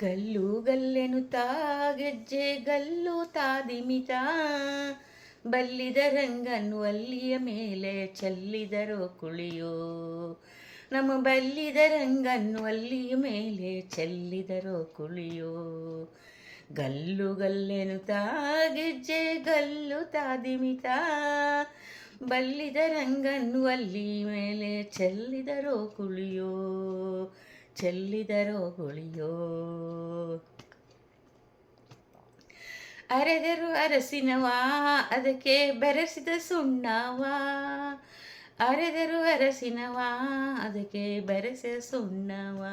ಗಲ್ಲು ಗಲ್ಲೆನುತ್ತಾ ಗೆಜ್ಜೆ ಗಲ್ಲು ತಾದಿಮಿತ ಬಲ್ಲಿದ ರಂಗನ್ನು ಅಲ್ಲಿಯ ಮೇಲೆ ಚೆಲ್ಲಿದರೋ ಕುಳಿಯೋ. ನಮ್ಮ ಬಲ್ಲಿದ ರಂಗನ್ನು ಅಲ್ಲಿಯ ಮೇಲೆ ಚೆಲ್ಲಿದರೋ ಕುಳಿಯೋ. ಗಲ್ಲು ಗಲ್ಲೆನುತ್ತಾ ಗೆಜ್ಜೆ ಗಲ್ಲು ತಾದಿಮಿತ ಬಲ್ಲಿದ ರಂಗನ್ನು ಅಲ್ಲಿ ಮೇಲೆ ಚೆಲ್ಲಿದರೋ ಕುಳಿಯೋ. ಚೆಲ್ಲಿದರೋ ಕುಳಿಯೋ. ಅರೆದರು ಅರಸಿನವ ಅದಕ್ಕೆ ಬೆರೆಸಿದ ಸುಣ್ಣವ. ಅರೆದರು ಅರಸಿನವ ಅದಕ್ಕೆ ಬೆರೆಸಿದ ಸುಣ್ಣವ.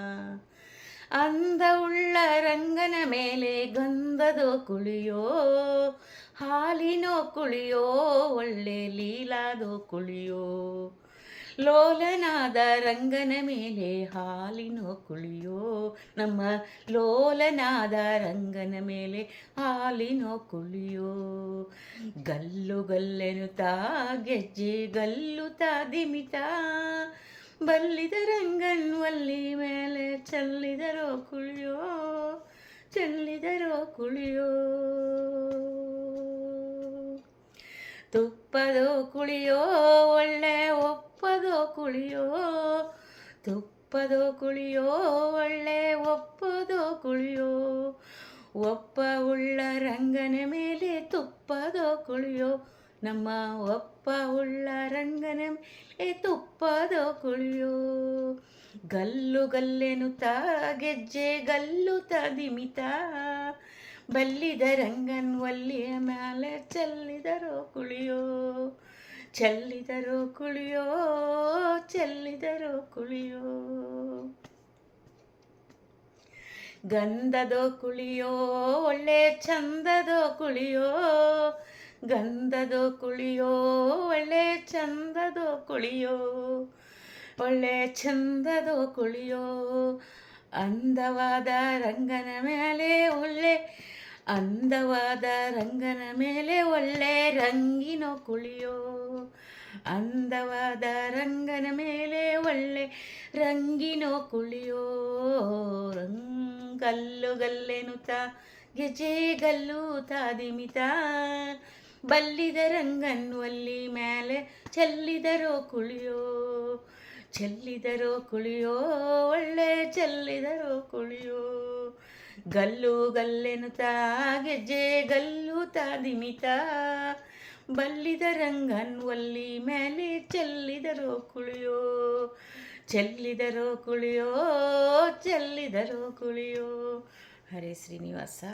ಅಂದವುಳ್ಳ ರಂಗನ ಮೇಲೆ ಗಂಧದೋ ಕುಳಿಯೋ. ಹಾಲಿನೋ ಕುಳಿಯೋ ಒಳ್ಳೆ ಲೀಲಾದೋ ಕುಳಿಯೋ. ಲೋಲನಾದ ರಂಗನ ಮೇಲೆ ಹಾಲಿನೋ ಕುಳಿಯೋ. ನಮ್ಮ ಲೋಲನಾದ ರಂಗನ ಮೇಲೆ ಹಾಲಿನೋ ಕುಳಿಯೋ. ಗಲ್ಲು ಗಲ್ಲೆನುತ್ತಾ ಗೆಜ್ಜೆ ಗಲ್ಲುತ್ತಾ ದಿಮಿತ ಬಲ್ಲಿದ ರಂಗನ್ನು ಅಲ್ಲಿ ಮೇಲೆ ಚೆಲ್ಲಿದರೋ ಕುಳಿಯೋ. ಚೆಲ್ಲಿದರೋ ಕುಳಿಯೋ. ತುಪ್ಪದೋ ಕುಳಿಯೋ ಒಳ್ಳೆ ಒಪ್ಪದೋ ಕುಳಿಯೋ. ತುಪ್ಪದೋ ಕುಳಿಯೋ ಒಳ್ಳೆ ಒಪ್ಪದೋ ಕುಳಿಯೋ. ಒಪ್ಪ ಉಳ್ಳ ರಂಗನ ಮೇಲೆ ತುಪ್ಪದೋ ಕುಳಿಯೋ. ನಮ್ಮ ಒಪ್ಪ ಉಳ್ಳ ರಂಗನ ಮೇಲೆ ತುಪ್ಪದೋ ಕುಳಿಯೋ. ಗಲ್ಲು ಗಲ್ಲೆನುತ್ತಾ ಗೆಜ್ಜೆ ಗಲ್ಲುತ್ತಾ ದಿಮಿತ ಬಲ್ಲಿದ ರಂಗನ್ ಒಲ್ಲಿಯ ಮೇಲೆ ಚೆಲ್ಲಿದರೋ ಕುಳಿಯೋ. ಚೆಲ್ಲಿದರೋ ಕುಳಿಯೋ. ಚೆಲ್ಲಿದರೋ ಕುಳಿಯೋ. ಗಂಧದೋ ಕುಳಿಯೋ ಒಳ್ಳೆ ಚಂದದೋ ಕುಳಿಯೋ. ಗಂಧದೋ ಕುಳಿಯೋ ಒಳ್ಳೆ ಚಂದದೋ ಕುಳಿಯೋ. ಒಳ್ಳೆ ಚಂದದೋ ಕುಳಿಯೋ. ಅಂದವಾದ ರಂಗನ ಮೇಲೆ ಒಳ್ಳೆ ಅಂದವಾದ ರಂಗನ ಮೇಲೆ ಒಳ್ಳೆ ರಂಗಿನೋ ಕುಳಿಯೋ. ಅಂದವಾದ ರಂಗನ ಮೇಲೆ ಒಳ್ಳೆ ರಂಗಿನೋ ಕುಳಿಯೋ. ಗಲ್ಲು ಗಲ್ಲೆನುತ್ತಾ ಗೆಜ್ಜೆ ಗಲ್ಲು ತಾದಿಮಿತ ಬಲ್ಲಿದ ರಂಗನ್ನು ಅಲ್ಲಿ ಮೇಲೆ ಚೆಲ್ಲಿದರೋ ಕುಳಿಯೋ. ಚೆಲ್ಲಿದರೋ ಕುಳಿಯೋ ಒಳ್ಳೆ ಚೆಲ್ಲಿದರೋ ಕುಳಿಯೋ. ಗಲ್ಲು ಗಲ್ಲೆನುತ್ತಾ ಗೆಜ್ಜೆ ಗಲ್ಲು ತಾದಿಮಿತ ಬಲ್ಲಿದ ರಂಗನ್ನು ಅಲ್ಲಿ ಮೇಲೆ ಚೆಲ್ಲಿದರೋ ಕುಳಿಯೋ. ಚೆಲ್ಲಿದರೋ ಕುಳಿಯೋ. ಚೆಲ್ಲಿದರೋ ಕುಳಿಯೋ. ಹರೇ ಶ್ರೀನಿವಾಸ.